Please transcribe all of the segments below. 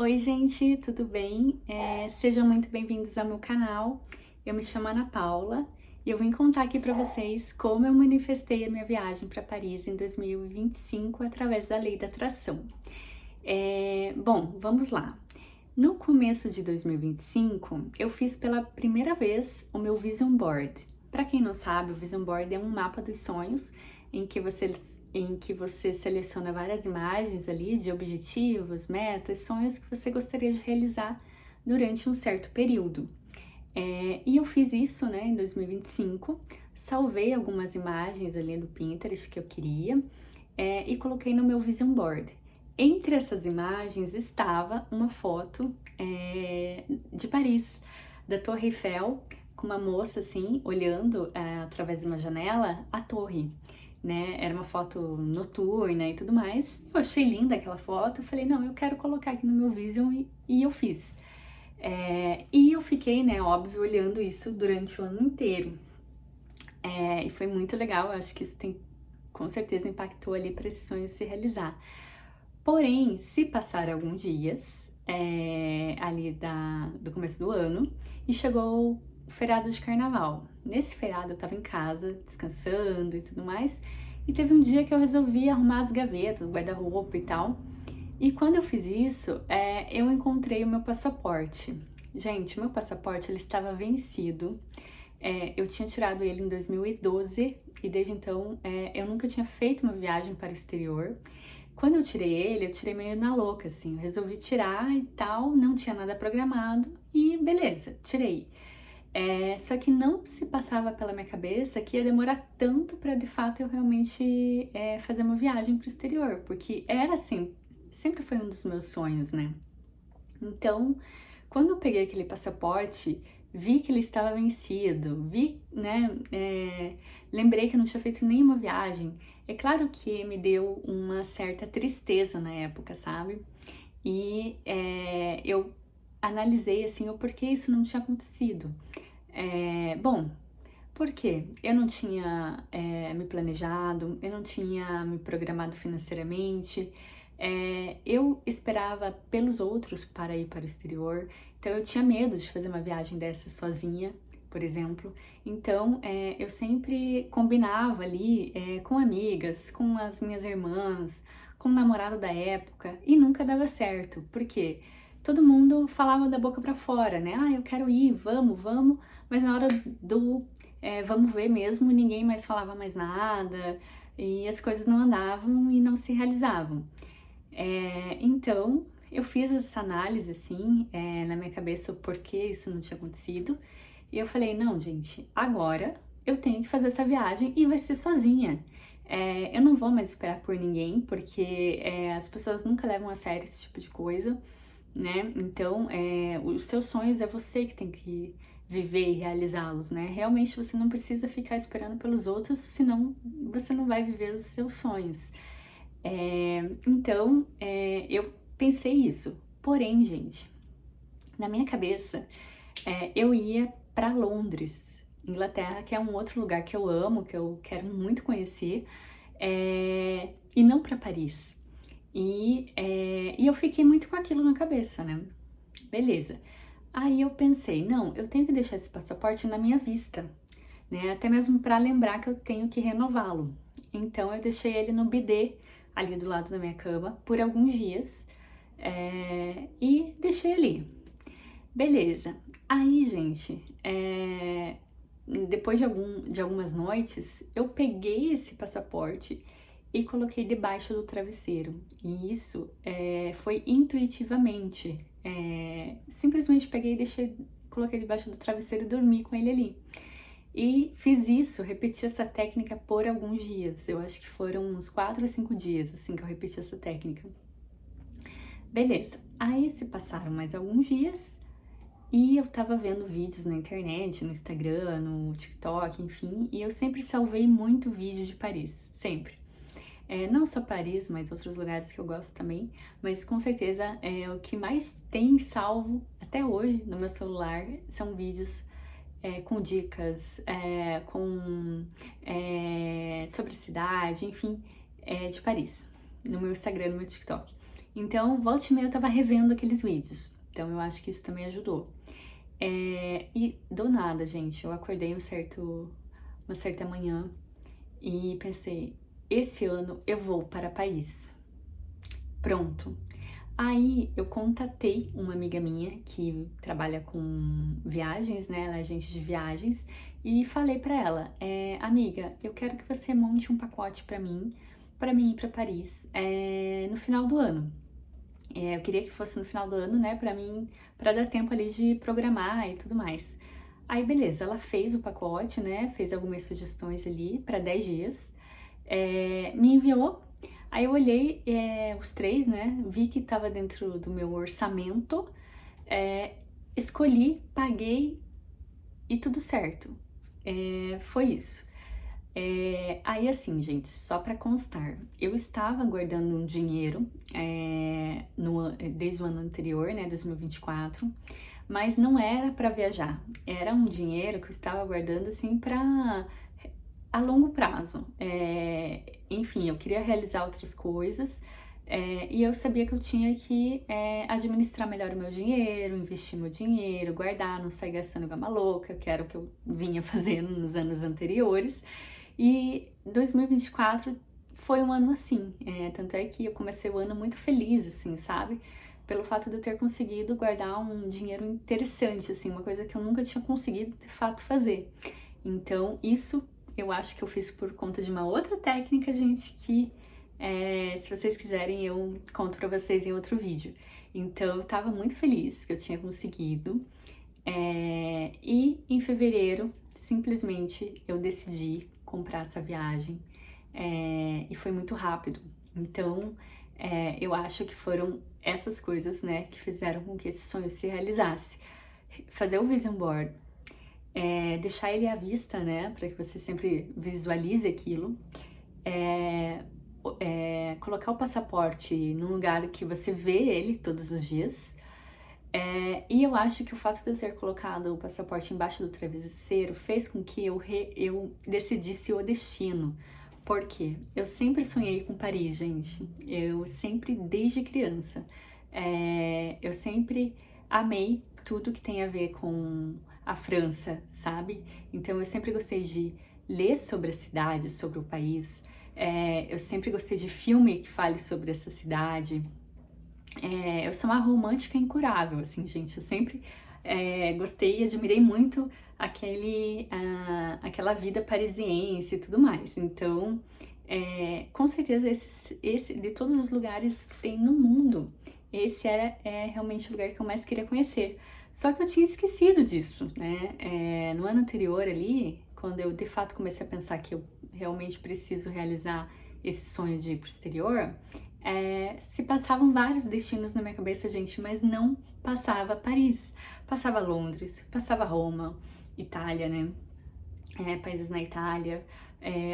Oi, gente, tudo bem? Sejam muito bem-vindos ao meu canal. Eu me chamo Ana Paula e eu vim contar aqui para vocês como eu manifestei a minha viagem para Paris em 2025 através da lei da atração. Bom, vamos lá. No começo de 2025, eu fiz pela primeira vez o meu Vision Board. Para quem não sabe, o Vision Board é um mapa dos sonhos em que você seleciona várias imagens ali de objetivos, metas, sonhos que você gostaria de realizar durante um certo período. E eu fiz isso, né, em 2025, salvei algumas imagens ali do Pinterest que eu queria, e coloquei no meu Vision Board. Entre essas imagens estava uma foto de Paris, da Torre Eiffel, com uma moça assim, olhando através de uma janela a torre, né? Era uma foto noturna e tudo mais. Eu achei linda aquela foto, eu falei, não, eu quero colocar aqui no meu Vision e eu fiz. E eu fiquei, né, óbvio, olhando isso durante o ano inteiro. E foi muito legal, eu acho que isso com certeza impactou ali para esse sonho se realizar. Porém, se passar alguns dias ali do começo do ano e chegou o feriado de carnaval. Nesse feriado eu tava em casa, descansando e tudo mais, e teve um dia que eu resolvi arrumar as gavetas, o guarda-roupa e tal. E quando eu fiz isso, eu encontrei o meu passaporte. Gente, meu passaporte ele estava vencido. Eu tinha tirado ele em 2012 e desde então eu nunca tinha feito uma viagem para o exterior. Quando eu tirei ele, eu tirei meio na louca, assim. Eu resolvi tirar e tal, não tinha nada programado e beleza, tirei. Só que não se passava pela minha cabeça que ia demorar tanto para de fato eu realmente fazer uma viagem para o exterior, porque era assim, sempre foi um dos meus sonhos, né? Então, quando eu peguei aquele passaporte, vi que ele estava vencido, vi, né, lembrei que eu não tinha feito nenhuma viagem. É claro que me deu uma certa tristeza na época, sabe? E eu analisei, assim, o porquê isso não tinha acontecido. Bom, por quê? Eu não tinha me planejado, eu não tinha me programado financeiramente, eu esperava pelos outros para ir para o exterior, então eu tinha medo de fazer uma viagem dessa sozinha, por exemplo. Então eu sempre combinava ali com amigas, com as minhas irmãs, com o namorado da época e nunca dava certo, porque todo mundo falava da boca para fora, né? Ah, eu quero ir, vamos, vamos, mas na hora do vamos ver mesmo, ninguém mais falava mais nada e as coisas não andavam e não se realizavam. Então, eu fiz essa análise assim na minha cabeça o porquê isso não tinha acontecido e eu falei, não, gente, agora eu tenho que fazer essa viagem e vai ser sozinha. Eu não vou mais esperar por ninguém, porque as pessoas nunca levam a sério esse tipo de coisa, né? Então, os seus sonhos é você que tem que viver e realizá-los, né? Realmente você não precisa ficar esperando pelos outros, senão você não vai viver os seus sonhos. Então, eu pensei isso. Porém, gente, na minha cabeça, eu ia para Londres, Inglaterra, que é um outro lugar que eu amo, que eu quero muito conhecer, e não para Paris. E eu fiquei muito com aquilo na cabeça, né? Beleza. Aí eu pensei, não, eu tenho que deixar esse passaporte na minha vista, né? Até mesmo para lembrar que eu tenho que renová-lo. Então eu deixei ele no bidê ali do lado da minha cama por alguns dias e deixei ali. Beleza. Aí, gente, depois de algumas noites, eu peguei esse passaporte e coloquei debaixo do travesseiro. E isso foi intuitivamente. Simplesmente peguei e coloquei debaixo do travesseiro e dormi com ele ali. E fiz isso, repeti essa técnica por alguns dias. Eu acho que foram uns 4 a 5 dias, assim, que eu repeti essa técnica. Beleza. Aí se passaram mais alguns dias e eu tava vendo vídeos na internet, no Instagram, no TikTok, enfim, e eu sempre salvei muito vídeo de Paris, sempre. Não só Paris, mas outros lugares que eu gosto também, mas com certeza o que mais tem salvo até hoje no meu celular são vídeos com dicas, sobre a cidade, enfim, de Paris, no meu Instagram, no meu TikTok. Então, volta e meia eu tava revendo aqueles vídeos. Então, eu acho que isso também ajudou. E do nada, gente, eu acordei uma certa manhã e pensei, esse ano eu vou para Paris. Pronto. Aí eu contatei uma amiga minha que trabalha com viagens, né? Ela é agente de viagens, e falei pra ela, amiga, eu quero que você monte um pacote pra mim ir pra Paris no final do ano. Eu queria que fosse no final do ano, né? Pra mim, pra dar tempo ali de programar e tudo mais. Aí beleza, ela fez o pacote, né? Fez algumas sugestões ali pra 10 dias, me enviou. Aí eu olhei os três, né? Vi que tava dentro do meu orçamento, escolhi, paguei e tudo certo. Foi isso. Aí assim, gente, só pra constar, eu estava guardando um dinheiro desde o ano anterior, né, 2024, mas não era pra viajar. Era um dinheiro que eu estava guardando assim pra a longo prazo. Enfim, eu queria realizar outras coisas, e eu sabia que eu tinha que administrar melhor o meu dinheiro, investir meu dinheiro, guardar, não sair gastando igual uma louca, que era o que eu vinha fazendo nos anos anteriores. E 2024 foi um ano assim, tanto é que eu comecei o ano muito feliz, assim, sabe? Pelo fato de eu ter conseguido guardar um dinheiro interessante, assim, uma coisa que eu nunca tinha conseguido de fato fazer. Então, isso eu acho que eu fiz por conta de uma outra técnica, gente, que se vocês quiserem eu conto pra vocês em outro vídeo. Então, eu tava muito feliz que eu tinha conseguido. E em fevereiro, simplesmente eu decidi comprar essa viagem, e foi muito rápido. Então, eu acho que foram essas coisas, né, que fizeram com que esse sonho se realizasse. Fazer o vision board, deixar ele à vista, né, para que você sempre visualize aquilo, colocar o passaporte num lugar que você vê ele todos os dias. E eu acho que o fato de eu ter colocado o passaporte embaixo do travesseiro fez com que eu decidisse o destino. Por quê? Eu sempre sonhei com Paris, gente. Eu sempre, desde criança, eu sempre amei tudo que tem a ver com a França, sabe? Então eu sempre gostei de ler sobre a cidade, sobre o país. Eu sempre gostei de filme que fale sobre essa cidade. Eu sou uma romântica incurável, assim, gente. Eu sempre gostei e admirei muito aquela vida parisiense e tudo mais. Então, com certeza, esse de todos os lugares que tem no mundo, esse é realmente o lugar que eu mais queria conhecer. Só que eu tinha esquecido disso, né? No ano anterior ali, quando eu de fato comecei a pensar que eu realmente preciso realizar esse sonho de ir pro exterior, se passavam vários destinos na minha cabeça, gente, mas não passava Paris. Passava Londres, passava Roma, Itália, né? Países na Itália,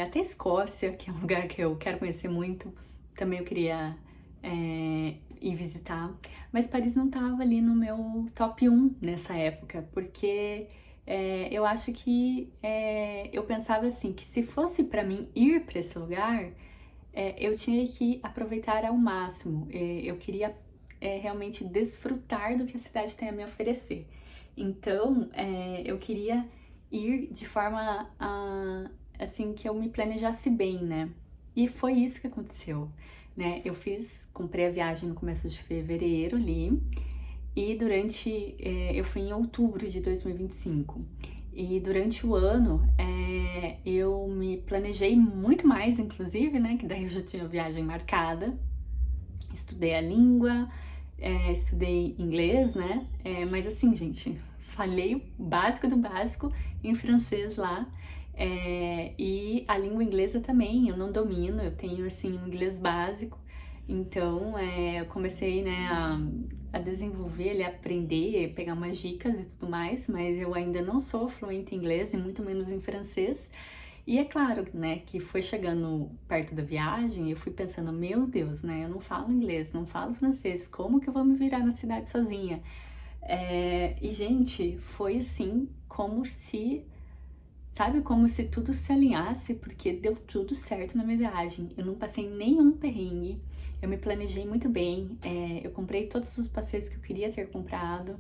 até Escócia, que é um lugar que eu quero conhecer muito, também eu queria ir visitar. Mas Paris não tava ali no meu top 1 nessa época, porque eu acho que eu pensava assim, que se fosse para mim ir para esse lugar, eu tinha que aproveitar ao máximo. Eu queria realmente desfrutar do que a cidade tem a me oferecer. Então, eu queria ir de forma assim que eu me planejasse bem, né? E foi isso que aconteceu, né? Comprei a viagem no começo de fevereiro ali, e eu fui em outubro de 2025. E durante o ano, eu me planejei muito mais, inclusive, né? Que daí eu já tinha viagem marcada. Estudei a língua, estudei inglês, né? Mas assim, gente, falei o básico do básico em francês lá. E a língua inglesa também, eu não domino, eu tenho, assim, um inglês básico. Então, eu comecei, né, a desenvolver, a aprender, pegar umas dicas e tudo mais, mas eu ainda não sou fluente em inglês e muito menos em francês. E é claro, né, que foi chegando perto da viagem, eu fui pensando, meu Deus, né, eu não falo inglês, não falo francês, como que eu vou me virar na cidade sozinha? E, gente, foi assim, como se sabe, como se tudo se alinhasse, porque deu tudo certo na minha viagem. Eu não passei nenhum perrengue, eu me planejei muito bem, eu comprei todos os passeios que eu queria ter comprado,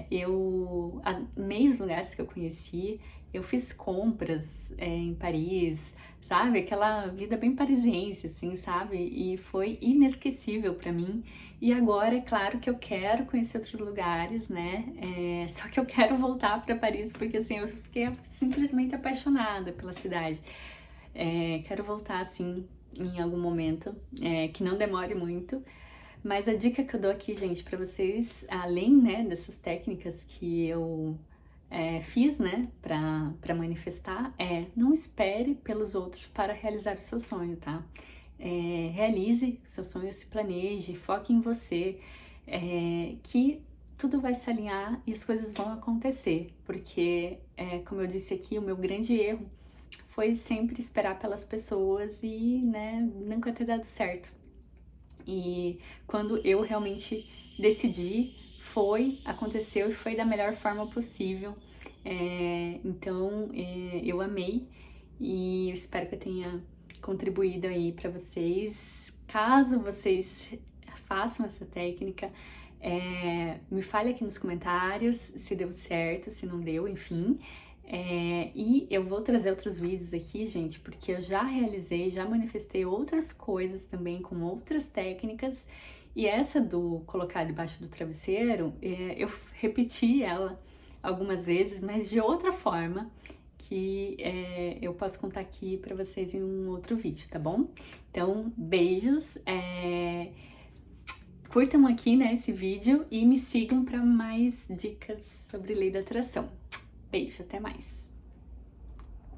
eu amei os lugares que eu conheci, eu fiz compras em Paris, sabe? Aquela vida bem parisiense, assim, sabe? E foi inesquecível pra mim. E agora, é claro que eu quero conhecer outros lugares, né? Só que eu quero voltar pra Paris porque, assim, eu fiquei simplesmente apaixonada pela cidade. Quero voltar, assim, em algum momento, que não demore muito. Mas a dica que eu dou aqui, gente, pra vocês, além, né, dessas técnicas que eu fiz, né, pra manifestar, não espere pelos outros para realizar o seu sonho, tá? Realize o seu sonho, se planeje, foque em você, que tudo vai se alinhar e as coisas vão acontecer, porque, como eu disse aqui, o meu grande erro foi sempre esperar pelas pessoas e, né, nunca ter dado certo. E quando eu realmente decidi, aconteceu e foi da melhor forma possível. Então, eu amei e eu espero que eu tenha contribuído aí para vocês. Caso vocês façam essa técnica, me fale aqui nos comentários se deu certo, se não deu, enfim. E eu vou trazer outros vídeos aqui, gente, porque eu já realizei, já manifestei outras coisas também com outras técnicas. E essa do colocar debaixo do travesseiro, eu repeti ela algumas vezes, mas de outra forma, que eu posso contar aqui pra vocês em um outro vídeo, tá bom? Então, beijos, curtam aqui, né, esse vídeo e me sigam para mais dicas sobre lei da atração. Beijo, até mais!